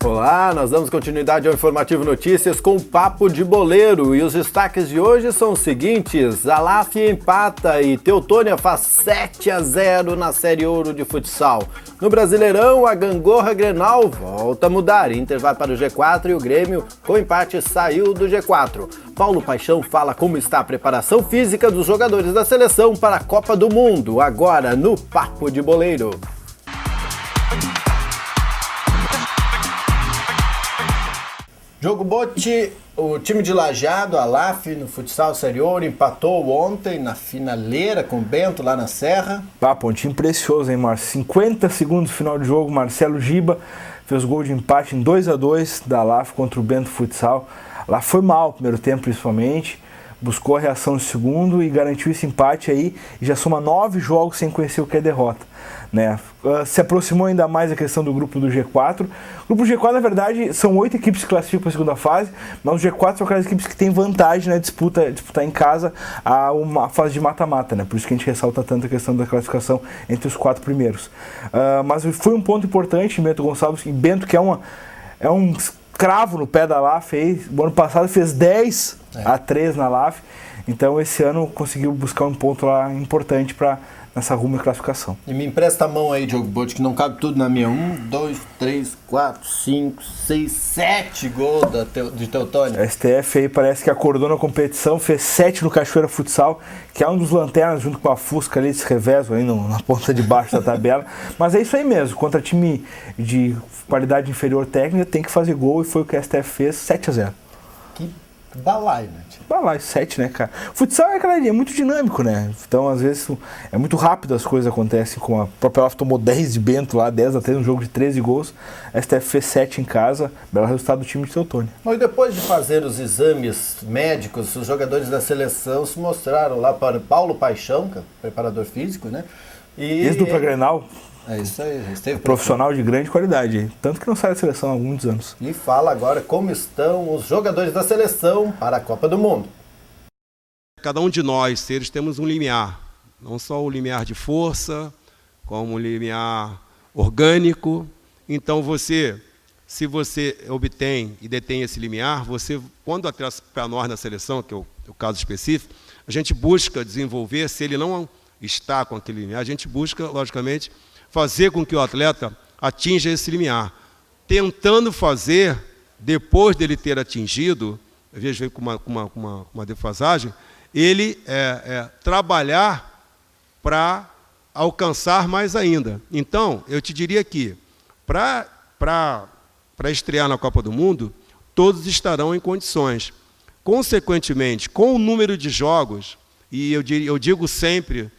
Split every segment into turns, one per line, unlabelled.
Olá, nós damos continuidade ao Informativo Notícias com o Papo de Boleiro. E os destaques de hoje são os seguintes: Alaf empata e Teutônia faz 7-0 na Série Ouro de futsal. No Brasileirão, a Gangorra Grenal volta a mudar. Inter vai para o G4 e o Grêmio, com empate, saiu do G4. Paulo Paixão fala como está a preparação física dos jogadores da seleção para a Copa do Mundo, agora no Papo de Boleiro. Jogo Bote, o time de Lajeado, a Alaf, no futsal Série Ouro, empatou ontem na finaleira com o Bento lá na Serra.
Pontinho precioso, hein, Márcio? 50 segundos do final do jogo, Marcelo Giba fez gol de empate em 2-2 da Alaf contra o Bento Futsal. Lá foi mal, primeiro tempo principalmente, buscou a reação no segundo e garantiu esse empate aí, e já soma 9 jogos sem conhecer o que é derrota, né? Se aproximou ainda mais a questão do grupo do G4. O grupo G4, na verdade, são 8 equipes que classificam para a segunda fase, mas o G4 são aquelas equipes que têm vantagem na disputar em casa uma fase de mata-mata, né? Por isso que a gente ressalta tanto a questão da classificação entre os 4 primeiros. Mas foi um ponto importante, Bento Gonçalves, e Bento, que é um cravo no pé da Alaf, o ano passado fez 10-3 na Alaf, então esse ano conseguiu buscar um ponto lá importante nessa rumo de classificação.
E me empresta a mão aí, Diogo Bote, que não cabe tudo na minha. 1, 2, 3, 4, 5, 6, 7 gols de Teutônia.
A STF aí parece que acordou na competição, fez 7 no Cachoeira Futsal, que é um dos lanternas junto com a Fusca ali, se revezam aí na ponta de baixo da tabela. Mas é isso aí mesmo, contra time de qualidade inferior técnica tem que fazer gol, e foi o que a STF fez, 7-0.
Que balaio, né?
Balaio, 7, né, cara? Futsal é muito dinâmico, né? Então, às vezes, é muito rápido as coisas acontecem. Com a própria Alaf tomou 10 de Bento lá, 10-3 no jogo de 13 gols. A STF fez 7 em casa, belo resultado do time de Teutônia.
E depois de fazer os exames médicos, os jogadores da seleção se mostraram lá para Paulo Paixão, que é preparador físico, né?
Ex-dupla Grenal.
É isso aí, esteve
profissional de grande qualidade, tanto que não sai da seleção há muitos anos.
E fala agora como estão os jogadores da seleção para a Copa do Mundo.
Cada um de nós, seres, temos um limiar, não só o limiar de força, como o limiar orgânico. Então se você obtém e detém esse limiar, quando atrás para nós na seleção, que é o caso específico, a gente busca desenvolver, se ele não está com aquele limiar, a gente busca, logicamente, fazer com que o atleta atinja esse limiar, tentando fazer, depois dele ter atingido, às vezes vem com uma defasagem, ele trabalhar para alcançar mais ainda. Então, eu te diria que, para estrear na Copa do Mundo, todos estarão em condições. Consequentemente, com o número de jogos, e eu digo sempre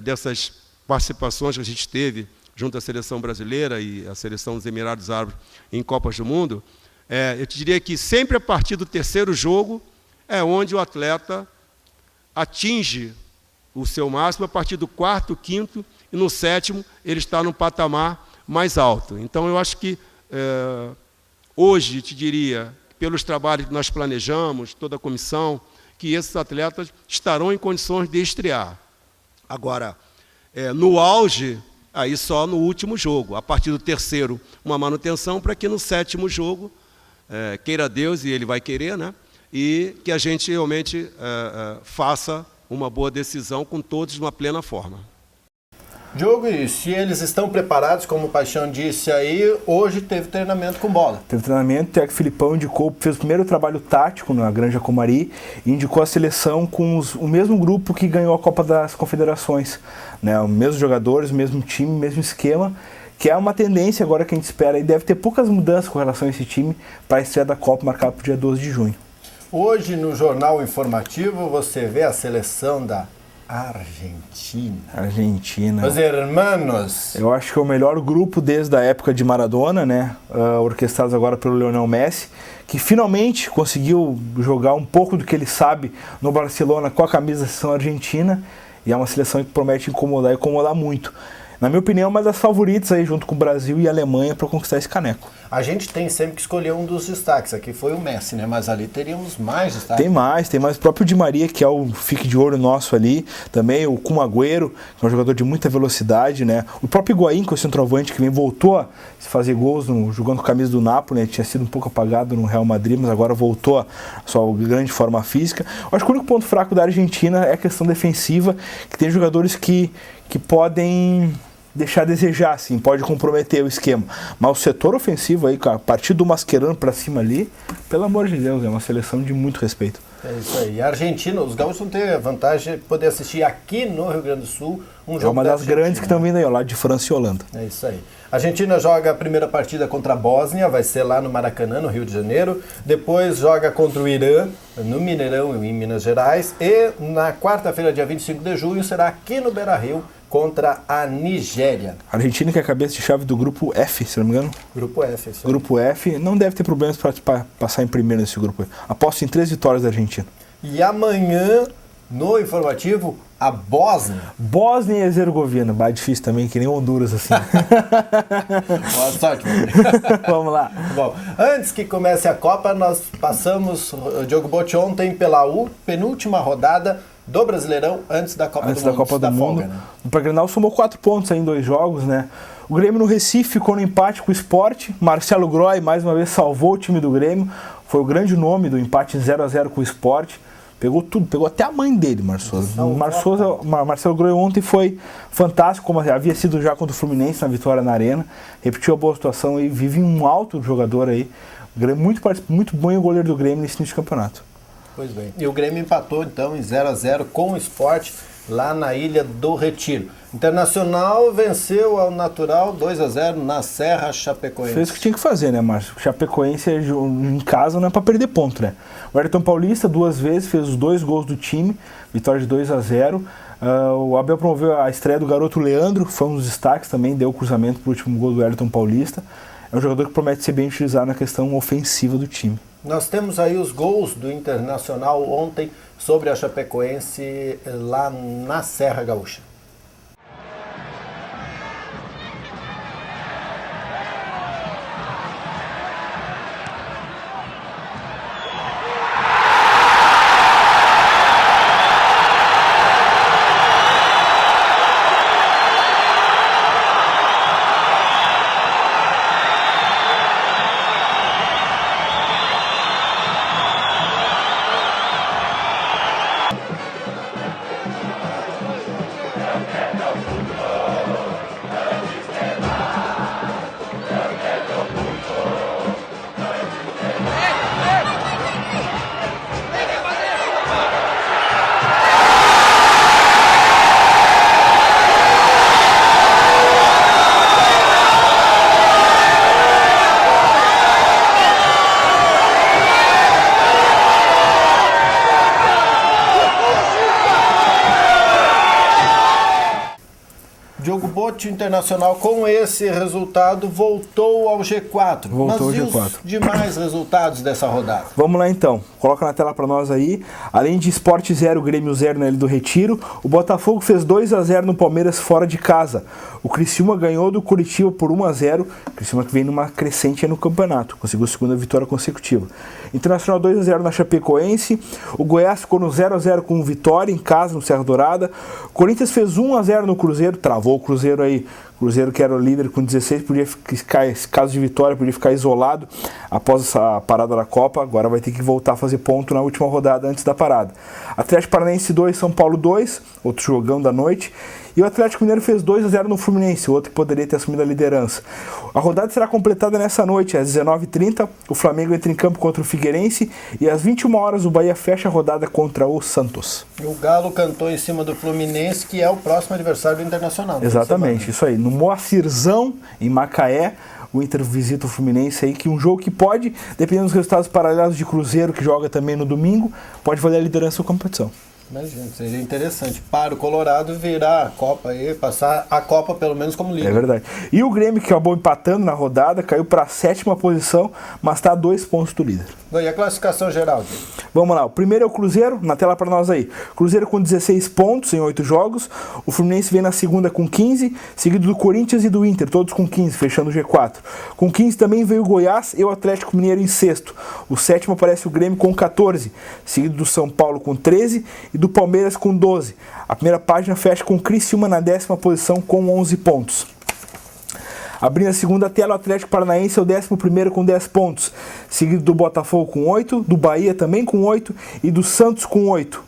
dessas participações que a gente teve junto à seleção brasileira e à seleção dos Emirados Árabes em Copas do Mundo, eu te diria que sempre a partir do 3º jogo é onde o atleta atinge o seu máximo, a partir do 4º, 5º e no 7º ele está num patamar mais alto. Então eu acho que hoje, te diria, pelos trabalhos que nós planejamos, toda a comissão, que esses atletas estarão em condições de estrear. Agora, no auge, aí só no último jogo. A partir do 3º, uma manutenção, para que no 7º jogo, queira Deus, e Ele vai querer, né? E que a gente realmente faça uma boa decisão com todos numa plena forma.
Diogo, e se eles estão preparados, como o Paixão disse aí, hoje teve treinamento com bola.
Teve treinamento, o técnico Filipão fez o primeiro trabalho tático na Granja Comari e indicou a seleção com o mesmo grupo que ganhou a Copa das Confederações, né? Os mesmos jogadores, o mesmo time, o mesmo esquema, que é uma tendência agora que a gente espera, e deve ter poucas mudanças com relação a esse time para a estreia da Copa marcada para o dia 12 de junho.
Hoje, no Jornal Informativo, você vê a seleção da Argentina. Os hermanos.
Eu acho que é o melhor grupo desde a época de Maradona, né? Orquestrados agora pelo Lionel Messi, que finalmente conseguiu jogar um pouco do que ele sabe no Barcelona com a camisa da seleção argentina, e é uma seleção que promete incomodar muito. Na minha opinião, uma das favoritas aí, junto com o Brasil e a Alemanha, para conquistar esse caneco.
A gente tem sempre que escolher um dos destaques. Aqui foi o Messi, né? Mas ali teríamos mais destaques.
Tem mais. O próprio Di Maria, que é o fique de ouro nosso ali. Também o Kun Agüero, que é um jogador de muita velocidade, né? O próprio Higuaín, que é o centroavante, que voltou a fazer gols jogando com a camisa do Napoli, né? Tinha sido um pouco apagado no Real Madrid, mas agora voltou a sua grande forma física. Eu acho que o único ponto fraco da Argentina é a questão defensiva, que tem jogadores que podem deixar a desejar, assim, pode comprometer o esquema. Mas o setor ofensivo aí, a partir do Mascherano pra cima ali, pelo amor de Deus, é uma seleção de muito respeito.
É isso aí. A Argentina, os gaúchos vão ter a vantagem de poder assistir aqui no Rio Grande do Sul um jogo.
É uma das grandes que estão vindo aí, ao lado de França e Holanda.
É isso aí. A Argentina joga a primeira partida contra a Bósnia, vai ser lá no Maracanã, no Rio de Janeiro. Depois joga contra o Irã, no Mineirão, em Minas Gerais. E na quarta-feira, dia 25 de junho, será aqui no Beira-Rio, contra a Nigéria.
A Argentina, que é a cabeça de chave do grupo F, se não me engano.
Grupo F, isso aí.
Grupo F, não deve ter problemas para passar em primeiro nesse grupo. Aposto em 3 vitórias da Argentina.
E amanhã, no informativo, a Bósnia.
Bósnia e Herzegovina. Bah, difícil também, que nem Honduras, assim.
Boa sorte,
Vamos lá.
Bom, antes que comece a Copa, nós passamos, o Diogo Botti, ontem pela penúltima rodada do Brasileirão antes da Copa do Mundo.
Antes da Copa do Mundo.
Folga, né?
O Grenal somou 4 pontos aí em 2 jogos, né? O Grêmio no Recife ficou no empate com o Sport. Marcelo Groy mais uma vez salvou o time do Grêmio. Foi o grande nome do empate 0-0 com o Sport. Pegou tudo, pegou até a mãe dele, Marcelo Groy ontem foi fantástico, como havia sido já contra o Fluminense na vitória na Arena. Repetiu a boa situação e vive um alto jogador aí. O Grêmio muito bom, e o goleiro do Grêmio nesse início de campeonato.
Pois bem. E o Grêmio empatou então em 0-0 com o Sport lá na Ilha do Retiro. Internacional venceu ao natural 2-0 na Serra Chapecoense.
Fez o que tinha que fazer, né, Márcio? Chapecoense em casa não é para perder ponto, né? O Ayrton Paulista 2 vezes fez os 2 gols do time, vitória de 2-0. O Abel promoveu a estreia do garoto Leandro, foi um dos destaques também, deu o cruzamento para o último gol do Ayrton Paulista. É um jogador que promete ser bem utilizado na questão ofensiva do time.
Nós temos aí os gols do Internacional ontem sobre a Chapecoense lá na Serra Gaúcha. Diogo Botti, Internacional, com esse resultado, voltou ao G4.
Voltou
Mas
ao
e
G4.
os demais resultados dessa rodada?
Vamos lá então, coloca na tela para nós aí. Além de Sport 0, Grêmio 0 na Ilha do Retiro, o Botafogo fez 2-0 no Palmeiras fora de casa. O Criciúma ganhou do Curitiba por 1-0, o Criciúma que vem numa crescente aí no campeonato, conseguiu a segunda vitória consecutiva. Internacional 2-0 na Chapecoense, o Goiás ficou no 0-0 com Vitória em casa no Serra Dourada, o Corinthians fez 1-0 no Cruzeiro, travou o Cruzeiro aí. Cruzeiro, que era o líder com 16, podia ficar, caso de vitória, podia ficar isolado após essa parada da Copa. Agora vai ter que voltar a fazer ponto na última rodada antes da parada. Atlético Paranaense 2, São Paulo 2, outro jogão da noite. E o Atlético Mineiro fez 2-0 no Fluminense, outro que poderia ter assumido a liderança. A rodada será completada nessa noite, às 19h30. O Flamengo entra em campo contra o Figueirense e às 21 horas o Bahia fecha a rodada contra o Santos.
O Galo cantou em cima do Fluminense, que é o próximo adversário do Internacional.
Exatamente, isso aí. No Moacirzão, em Macaé, o Inter visita o Fluminense aí, que um jogo que pode, dependendo dos resultados paralelos de Cruzeiro, que joga também no domingo, pode valer a liderança da competição.
Imagina, seria interessante para o Colorado virar a Copa e passar a Copa pelo menos como líder.
É verdade. E o Grêmio, que acabou empatando na rodada, caiu para a 7ª posição, mas está a 2 pontos do líder.
E a classificação geral?
Vamos lá, o primeiro é o Cruzeiro, na tela para nós aí. Cruzeiro com 16 pontos em 8 jogos, o Fluminense vem na segunda com 15, seguido do Corinthians e do Inter, todos com 15, fechando o G4. Com 15 também veio o Goiás e o Atlético Mineiro em sexto. O 7º aparece o Grêmio com 14, seguido do São Paulo com 13 e do Palmeiras com 12. A primeira página fecha com o Criciúma na 10ª posição com 11 pontos. Abrindo a segunda tela, o Atlético Paranaense é o 11º com 10 pontos, seguido do Botafogo com 8, do Bahia também com 8 e do Santos com 8.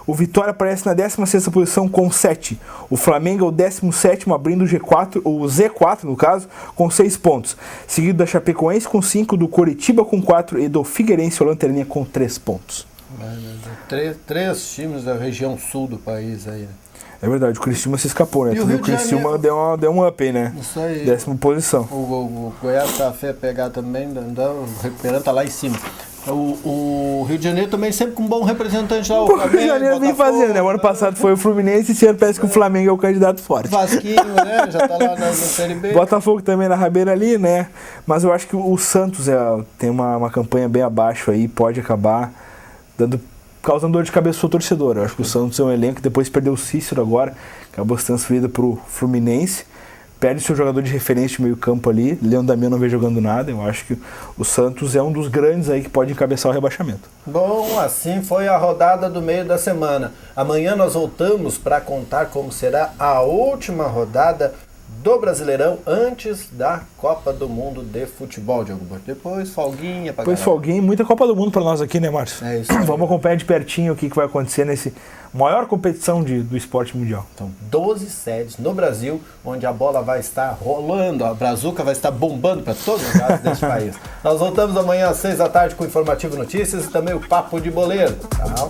O Vitória aparece na 16ª posição com 7. O Flamengo é o 17º, abrindo o G4, o Z4 no caso, com 6 pontos. Seguido da Chapecoense com 5, do Coritiba com 4 e do Figueirense, o Lanterninha, com 3 pontos.
Três times da região sul do país aí, né?
É verdade, o Criciúma se escapou, né?
E o
O Criciúma deu um up aí, né?
Isso aí.
10ª posição.
O Goiás tá a fé pegar também, recuperando, tá lá em cima. O Rio de Janeiro também sempre com um bom representante lá.
O Rio de Janeiro vem fazendo, né? O ano passado foi o Fluminense e esse ano parece que o Flamengo é o candidato forte.
Vasquinho, né? Já tá lá na Série B.
Botafogo também na rabeira ali, né? Mas eu acho que o Santos tem uma campanha bem abaixo aí, pode acabar causando dor de cabeça pro torcedor. Eu acho que o Santos é um elenco que depois perdeu o Cícero agora, acabou se transferido pro Fluminense, perde seu jogador de referência de meio campo ali, Leão Damião não vem jogando nada. Eu acho que o Santos é um dos grandes aí que pode encabeçar o rebaixamento.
Bom, assim foi a rodada do meio da semana. Amanhã nós voltamos para contar como será a última rodada do Brasileirão antes da Copa do Mundo de Futebol, Diogo Borges. Depois folguinha pra
Depois folguinha, muita Copa do Mundo para nós aqui, né, Márcio?
É isso aí.
Vamos acompanhar de pertinho o que vai acontecer nesse maior competição do esporte mundial.
São 12 sedes no Brasil, onde a bola vai estar rolando, a brazuca vai estar bombando para todos os lados deste país. Nós voltamos amanhã às 6 da tarde com o Informativo Notícias e também o Papo de Boleiro. Tchau.